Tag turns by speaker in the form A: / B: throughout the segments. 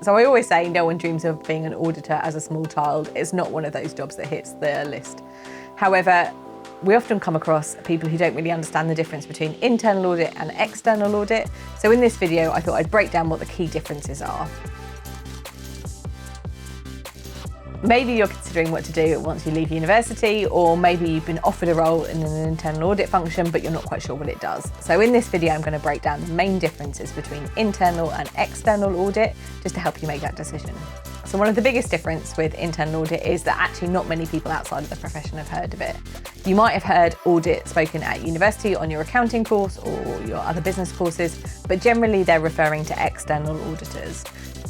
A: So I always say no one dreams of being an auditor as a small child. It's not one of those jobs that hits the list. However, we often come across people who don't really understand the difference between internal audit and external audit. So in this video, I thought I'd break down what the key differences are. Maybe you're considering what to do once you leave university, or maybe you've been offered a role in an internal audit function, but you're not quite sure what it does. So in this video, I'm going to break down the main differences between internal and external audit, just to help you make that decision. So one of the biggest differences with internal audit is that actually not many people outside of the profession have heard of it. You might have heard audit spoken at university on your accounting course or your other business courses, but generally they're referring to external auditors.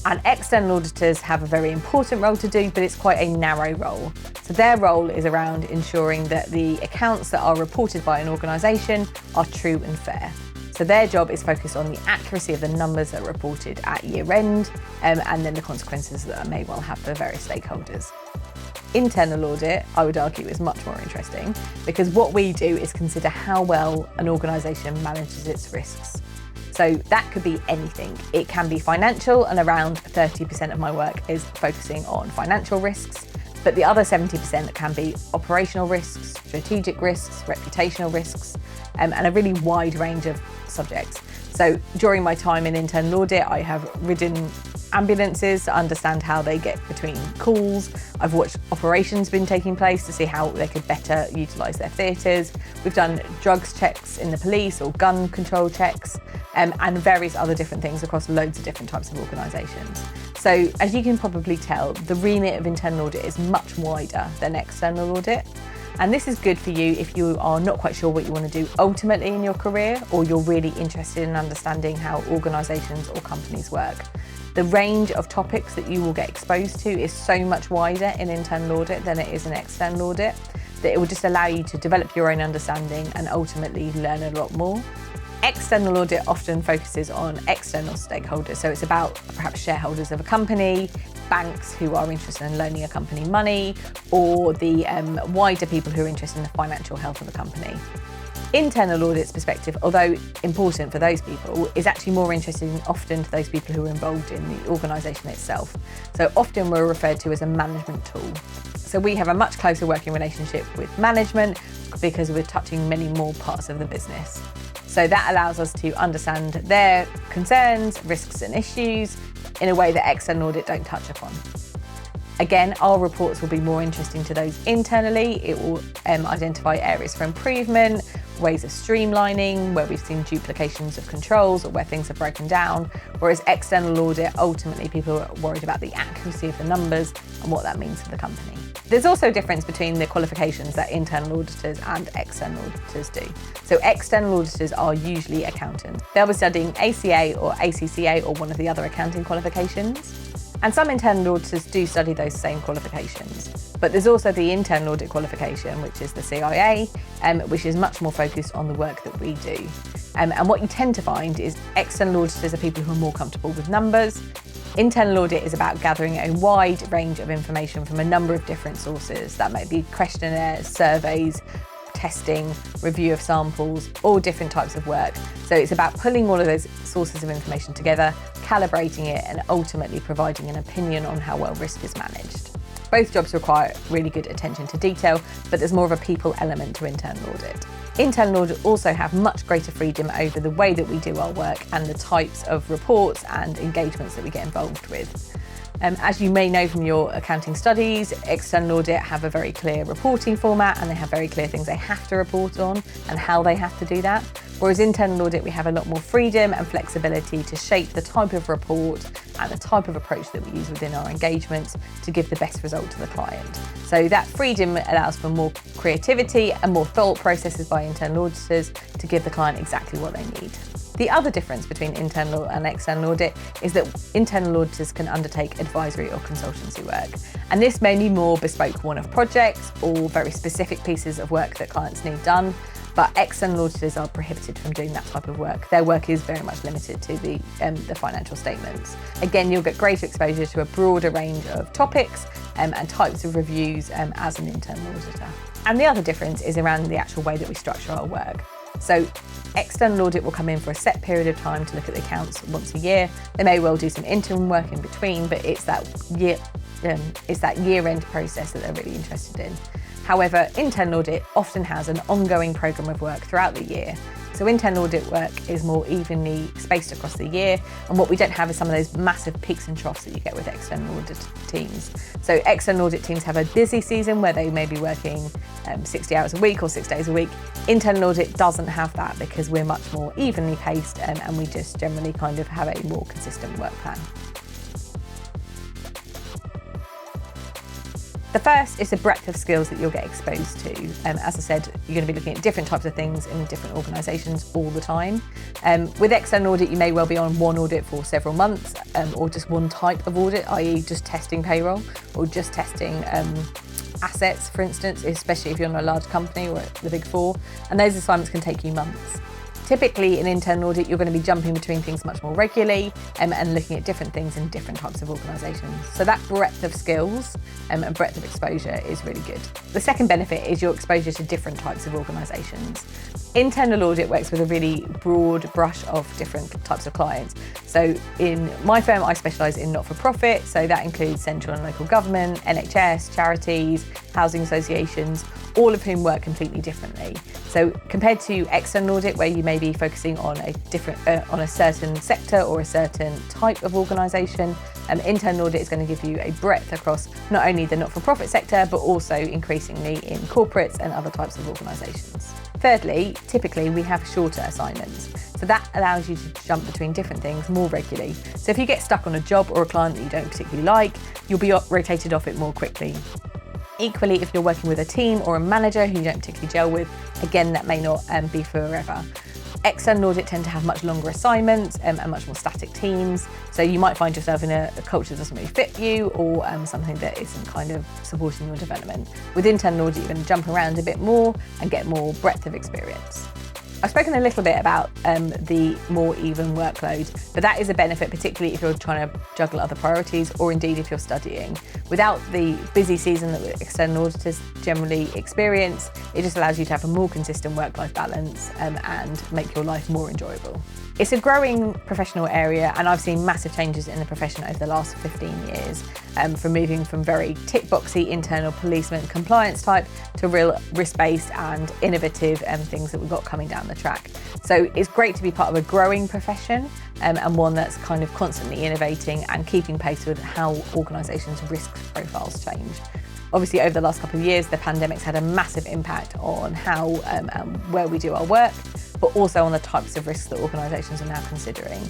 A: And external auditors have a very important role to do, but it's quite a narrow role. So their role is around ensuring that the accounts that are reported by an organisation are true and fair. So their job is focused on the accuracy of the numbers that are reported at year end, and then the consequences that may well have for various stakeholders. Internal audit, I would argue, is much more interesting because what we do is consider how well an organisation manages its risks. So that could be anything. It can be financial, and around 30% of my work is focusing on financial risks, but the other 70% can be operational risks, strategic risks, reputational risks, and a really wide range of subjects. So during my time in internal audit, I have ridden ambulances to understand how they get between calls. I've watched operations been taking place to see how they could better utilise their theatres. We've done drugs checks in the police or gun control checks, and various other different things across loads of different types of organisations. So as you can probably tell, the remit of internal audit is much wider than external audit. And this is good for you if you are not quite sure what you want to do ultimately in your career, or you're really interested in understanding how organisations or companies work. The range of topics that you will get exposed to is so much wider in internal audit than it is in external audit, that it will just allow you to develop your own understanding and ultimately learn a lot more. External audit often focuses on external stakeholders, so it's about perhaps shareholders of a company, banks who are interested in loaning a company money, or the wider people who are interested in the financial health of a company. Internal audit's perspective, although important for those people, is actually more interested in often to those people who are involved in the organisation itself. So often we're referred to as a management tool. So we have a much closer working relationship with management because we're touching many more parts of the business. So that allows us to understand their concerns, risks and issues in a way that external audit don't touch upon. Again, our reports will be more interesting to those internally. It will identify areas for improvement, ways of streamlining, where we've seen duplications of controls or where things are broken down, whereas external audit, ultimately people are worried about the accuracy of the numbers and what that means for the company. There's also a difference between the qualifications that internal auditors and external auditors do. So external auditors are usually accountants. They'll be studying ACA or ACCA or one of the other accounting qualifications. And some internal auditors do study those same qualifications. But there's also the internal audit qualification, which is the CIA, which is much more focused on the work that we do. And what you tend to find is external auditors are people who are more comfortable with numbers. Internal audit is about gathering a wide range of information from a number of different sources. That might be questionnaires, surveys, testing, review of samples, all different types of work. So it's about pulling all of those sources of information together, calibrating it, and ultimately providing an opinion on how well risk is managed. Both jobs require really good attention to detail, but there's more of a people element to internal audit. Internal audit also have much greater freedom over the way that we do our work and the types of reports and engagements that we get involved with. As you may know from your accounting studies, external audit have a very clear reporting format and they have very clear things they have to report on and how they have to do that. Whereas internal audit, we have a lot more freedom and flexibility to shape the type of report and the type of approach that we use within our engagements to give the best result to the client. So that freedom allows for more creativity and more thought processes by internal auditors to give the client exactly what they need. The other difference between internal and external audit is that internal auditors can undertake advisory or consultancy work. And this may be more bespoke one-off projects or very specific pieces of work that clients need done, but external auditors are prohibited from doing that type of work. Their work is very much limited to the financial statements. Again, you'll get greater exposure to a broader range of topics and types of reviews as an internal auditor. And the other difference is around the actual way that we structure our work. So external audit will come in for a set period of time to look at the accounts once a year. They may well do some interim work in between, but it's that year-end process that they're really interested in. However, internal audit often has an ongoing programme of work throughout the year. So internal audit work is more evenly spaced across the year, and what we don't have is some of those massive peaks and troughs that you get with external audit teams. So external audit teams have a busy season where they may be working 60 hours a week or 6 days a week. Internal audit doesn't have that because we're much more evenly paced and we just generally kind of have a more consistent work plan. The first is the breadth of skills that you'll get exposed to. As I said, you're going to be looking at different types of things in different organisations all the time. With external audit, you may well be on one audit for several months, or just one type of audit, i.e. just testing payroll or just testing assets, for instance, especially if you're in a large company or the Big Four, and those assignments can take you months. Typically in internal audit, you're going to be jumping between things much more regularly and looking at different things in different types of organisations. So that breadth of skills and breadth of exposure is really good. The second benefit is your exposure to different types of organisations. Internal audit works with a really broad brush of different types of clients. So in my firm, I specialise in not-for-profit, so that includes central and local government, NHS, charities, housing associations, all of whom work completely differently. So compared to external audit, where you may be focusing on a certain sector or a certain type of organisation, internal audit is going to give you a breadth across not only the not-for-profit sector, but also increasingly in corporates and other types of organisations. Thirdly, typically we have shorter assignments. So that allows you to jump between different things more regularly. So if you get stuck on a job or a client that you don't particularly like, you'll be rotated off it more quickly. Equally, if you're working with a team or a manager who you don't particularly gel with, again, that may not be forever. External audit tend to have much longer assignments and much more static teams. So you might find yourself in a culture that doesn't really fit you or something that isn't kind of supporting your development. With internal audit, you're going to jump around a bit more and get more breadth of experience. I've spoken a little bit about the more even workload, but that is a benefit, particularly if you're trying to juggle other priorities or indeed if you're studying. Without the busy season that external auditors generally experience, it just allows you to have a more consistent work-life balance and make your life more enjoyable. It's a growing professional area, and I've seen massive changes in the profession over the last 15 years, from moving from very tick-boxy internal policeman compliance type to real risk-based and innovative things that we've got coming down the track. So it's great to be part of a growing profession and one that's kind of constantly innovating and keeping pace with how organisations' risk profiles change. Obviously, over the last couple of years, the pandemic's had a massive impact on how where we do our work, but also on the types of risks that organisations are now considering.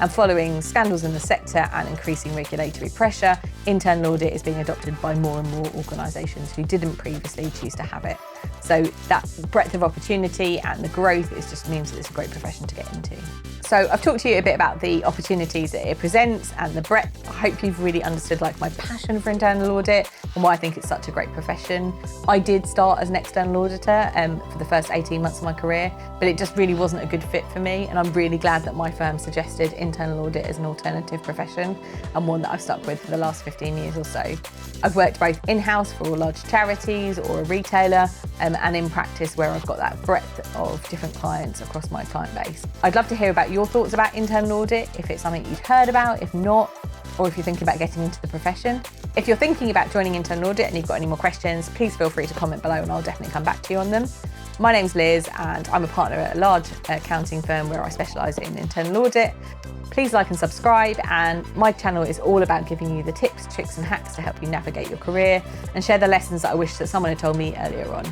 A: And following scandals in the sector and increasing regulatory pressure, internal audit is being adopted by more and more organisations who didn't previously choose to have it. So that breadth of opportunity and the growth just means that it's a great profession to get into. So I've talked to you a bit about the opportunities that it presents and the breadth. I hope you've really understood my passion for internal audit and why I think it's such a great profession. I did start as an external auditor for the first 18 months of my career, but it just really wasn't a good fit for me, and I'm really glad that my firm suggested internal audit as an alternative profession and one that I've stuck with for the last 15 years or so. I've worked both in-house for large charities or a retailer and in practice where I've got that breadth of different clients across my client base. I'd love to hear about your thoughts about internal audit, if it's something you've heard about, if not, or if you're thinking about getting into the profession. If you're thinking about joining internal audit and you've got any more questions, please feel free to comment below and I'll definitely come back to you on them. My name's Liz and I'm a partner at a large accounting firm where I specialise in internal audit. Please like and subscribe, and my channel is all about giving you the tips, tricks and hacks to help you navigate your career and share the lessons that I wish that someone had told me earlier on.